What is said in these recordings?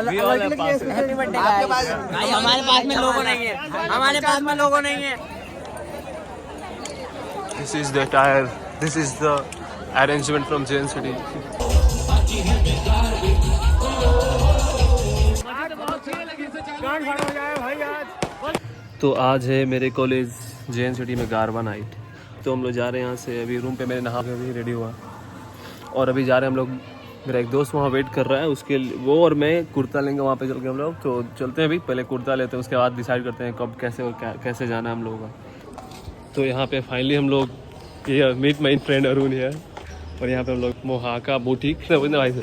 हमारे पास में लोगो नहीं है, हमारे पास में लोगो नहीं है। This is the attire. This is the arrangement from Jain City. तो आज है मेरे कॉलेज जैन सिटी में गारवा नाइट। तो हम लोग जा रहे हैं यहाँ से। अभी रूम पे मेरे नहा के अभी रेडी हुआ और अभी जा रहे हैं हम लोग। मेरा एक दोस्त वहाँ वेट कर रहा है, उसके वो और मैं कुर्ता लेंगे वहाँ पे चल के हम लोग। तो चलते हैं, अभी पहले कुर्ता लेते हैं, उसके बाद डिसाइड करते हैं कब कैसे और कैसे जाना है हम लोगों का। तो यहाँ पे फाइनली हम लोग ये मीट माई फ्रेंड अरुण है और यहाँ पे हम लोग मोहाका बुटीक पूछना भाई से।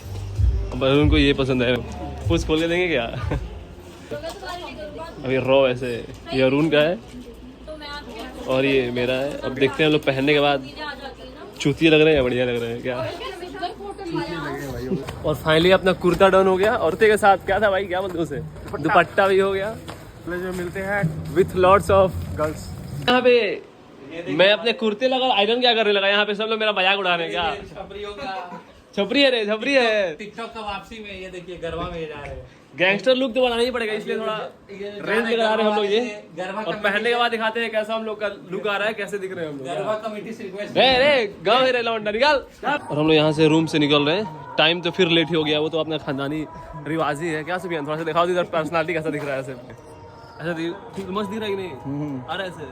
अब अरुण को ये पसंद है, कुछ खोल के देंगे क्या? अभी रॉ ऐसे ये अरुण का है और ये मेरा है। अब देखते हैं हम लोग पहनने के बाद चूतिया लग रहे हैं या बढ़िया लग रहे हैं क्या। और फाइनली अपना कुर्ता डन हो गया। औरतें के साथ क्या था भाई, क्या बोलते उसे, दुपट्टा भी हो गया। जो मिलते हैं विथ लॉट्स ऑफ गर्ल्स। यहाँ पे मैं अपने कुर्ते लगा आयरन क्या करने लगा, यहाँ पे सब लोग मेरा मजाक उड़ा रहे हैं क्या। छपरी है रे, छपरी है। टिकटॉक का वापसी में ये देखिए गरबा में जा रहे हैं। गैंगस्टर लुक तो बनाना ही पड़ेगा, इसलिए थोड़ा रेंज लेकर आ रहे हैं हम लोग ये। और पहनने के बाद दिखाते हैं कैसा हम लोग का लुक आ रहा है, कैसे दिख रहे हैं हम लोग। गरबा कमेटी से रिक्वेस्ट रे गाँव है रे लौंडा निकाल। और हम लोग यहाँ से रूम से निकल रहे हैं। टाइम तो फिर लेट हो गया, वो तो अपना खानदानी रिवाज ही है क्या। सुबियान थोड़ा सा दिखाओ इधर पर्सनालिटी कैसा दिख रहा है ऐसे। ऐसा मस्त दिख रहा है कि नहीं आ रहा है ऐसे।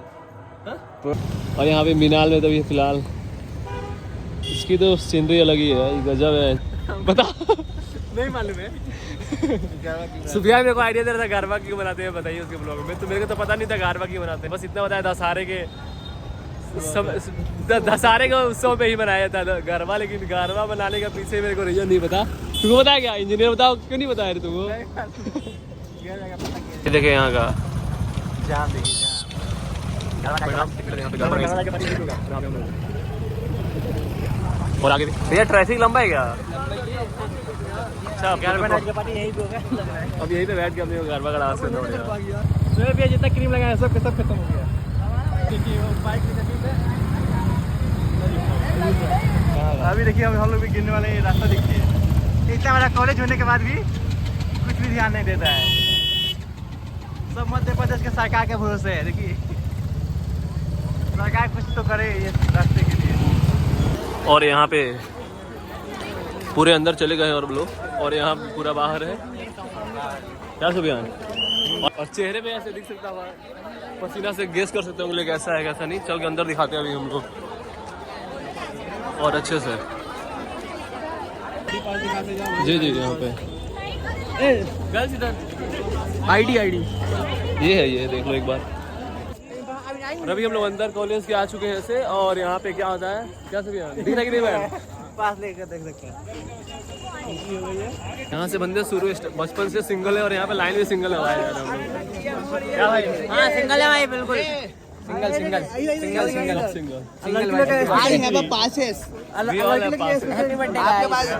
और यहाँ पे मीनाल में तो अभी फिलहाल इसकी तो सीनरी अलग ही है, गजब है। बता नहीं मालूम है। सुबिया मेरे को आइडिया दे रहा था गारवा क्यों बनाते हैं, बताइए उसके ब्लॉग में। तो मेरे को तो पता नहीं था गारवा क्यों बनाते हैं, बस इतना बताया दशहरे के दशहरे के उत्सव पे ही बनाया था गारवा। लेकिन गारवा बनाने का पीछे मेरे को रीजन नहीं पता। तुमको बताया क्या, इंजीनियर बताओ क्यों नहीं बताया तुमको। देखे यहाँ का और आगे भैया ट्रैफिक लंबा है क्या। अच्छा अब यहीं पे बैठ के अपने गरबा का डांस करना पड़ेगा। भैया जितना क्रीम लगाया सब खत्म हो गया। अभी देखिए हम लोग भी गिरने वाले हैं, रास्ता देखिए। इतना बड़ा कॉलेज होने के बाद भी कुछ भी ध्यान नहीं देता है, सब मध्य प्रदेश के सरकार के भरोसे है। देखिए सरकार कुछ तो करे ये रास्ते के लिए। और यहाँ पे पूरे अंदर चले गए और लोग, और यहाँ पूरा बाहर है क्या सुबियान। और चेहरे पे ऐसे दिख सकता है, पसीना से गेस कर सकते होंगे कैसा है कैसा नहीं। चल के अंदर दिखाते हैं अभी हम लोग और अच्छे से। जी जी यहाँ पे गर्ल्स इधर आईडी ये है, ये देख लो एक बार। और अभी हम लोग अंदर कॉलेज के आ चुके हैं ऐसे। और यहाँ पे क्या होता है क्या सुबियान दिख रहा है कि नहीं मैम, पास लेकर देख सकते हैं। यहाँ से बंदे शुरू बचपन से सिंगल है और यहाँ पे लाइन भी सिंगल है भाई। क्या भाई, हाँ सिंगल है भाई, बिल्कुल सिंगल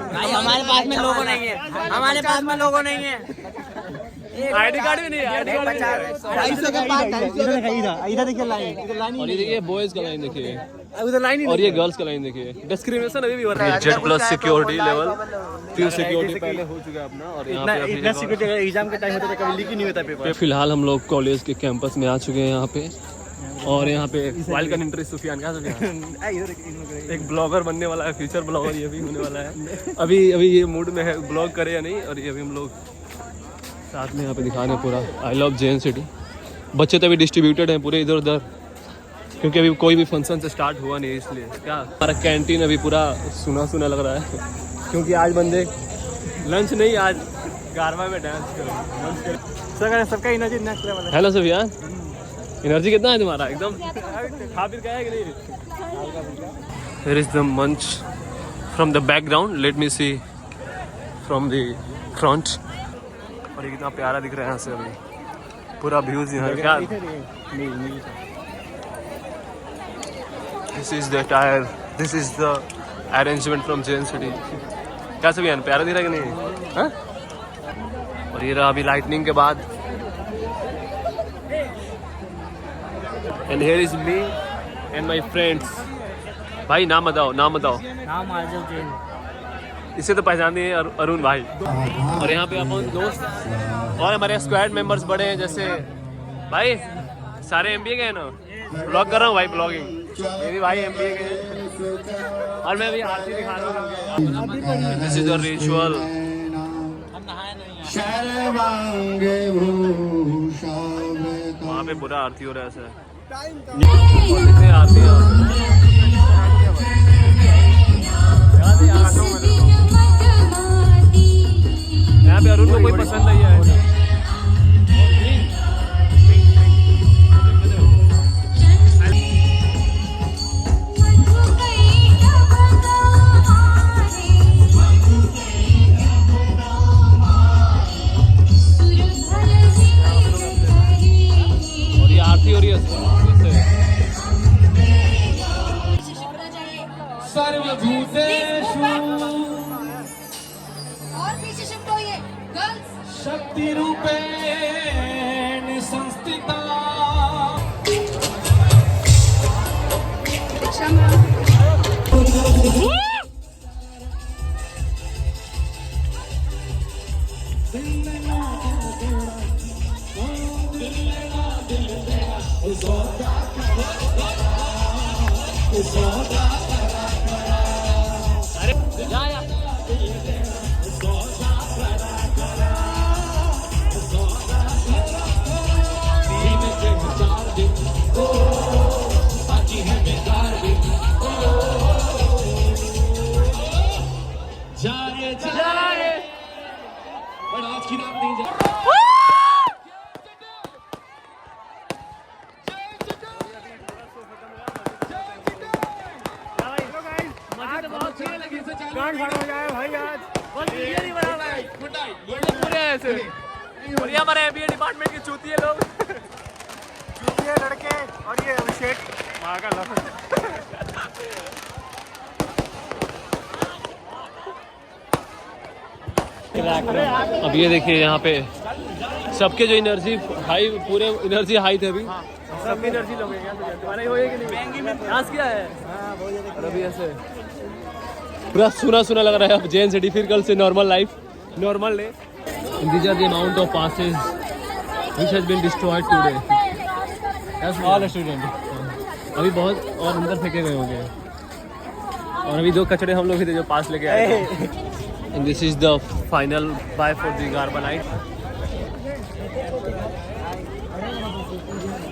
भाई। हमारे पास में लोगो नहीं है, हमारे पास में लोगो नहीं है। आईडी कार्ड भी नहीं है, आईडी कार्ड इधर देखिए लाइन, और ये देखिए बॉयज का लाइन देखिए, उधर लाइन और ये गर्ल्स का लाइन देखिए। डिस्क्रिमिनेशन अभी भी हो रहा है। जेड प्लस सिक्योरिटी लेवल फिर सिक्योरिटी पहले हो चुका है अपना। और यहाँ पे इतना सिक्योरिटी एग्जाम के टाइम होता था, कभी लीक ही नहीं होता पेपर। फिलहाल हम लोग कॉलेज के कैंपस में आ चुके हैं यहाँ पे। और यहाँ पे वाइल्ड का इंटरेस्ट सुफियान क्या सुफियान एक ब्लॉगर बनने वाला है, फ्यूचर ब्लॉगर ये भी होने वाला है। अभी ये मूड में है ब्लॉग करे या नहीं। और ये अभी हम लोग साथ में यहाँ पे दिखा रहे हैं पूरा आई लव जैन सिटी। बच्चे तो अभी डिस्ट्रीब्यूटेड हैं पूरे इधर उधर, क्योंकि अभी कोई भी फंक्शन से स्टार्ट हुआ नहीं, इसलिए क्या हमारा कैंटीन अभी पूरा सुना सुना लग रहा है। क्योंकि आज बंदे लंच नहीं, आज गारवा में डांस करें। सबका एनर्जी नेक्स्ट लेवल है। हेलो सुफियान, एनर्जी कितना है तुम्हारा एकदम खा पी है कि नहीं। Here is the munch from the background. Let me see from the front. और ये कितना प्यारा दिख रहा है यहाँ से अभी पूरा व्यूज यहाँ का। This is the attire. This is the arrangement from Jain City. क्या सब यार प्यारा दिख रहा है कि नहीं, हाँ? और ये रहा अभी लाइटनिंग के बाद। And here is me and my friends. भाई नाम बताओ, नाम बताओ। नाम आरजव जैन। इसे तो पहचानते हैं अरुण भाई। और यहाँ पे अपन दोस्त और हमारे स्क्वाड मेंबर्स बड़े हैं, जैसे भाई सारे MBA के हैं ना, ब्लॉग कर रहा हूँ भाई, ब्लॉगिंग मेरी भाई MBA के हैं। और मैं अभी आरती दिखा रहा हूँ, दिस इज द रिचुअल। वहाँ पे पूरा आरती हो रहा है ऐसा। आरती यहाँ पे अरुण को कोई पसंद नहीं है। और ये आरती हो रही है सर्वभूतेषु और पीछे शिफ्ट होइए गर्ल्स। शक्ति रूपेण संस्थिता। और ये हमारे MBA डिपार्टमेंट के चूतिए लोग, चूतिए लड़के। और ये अभिषेक वहाँ का लव। अब ये देखिए यहाँ पे सबके जो एनर्जी हाई, पूरे एनर्जी हाई थे अभी। सब एनर्जी लोग हैं, तुम्हारे हो कि नहीं? डांस किया है और अभी ऐसे पूरा सुना सुना लग रहा है। अब जैन से डिफिकल्ट से normal life, normal day. These are the amount of passes which has been destroyed today. That's all student. अभी बहुत और अंदर फेंके गए होंगे। और अभी 2 कचड़े हम लोग ही थे जो पास लेके आए थे। And this is the final bye for the Garba night.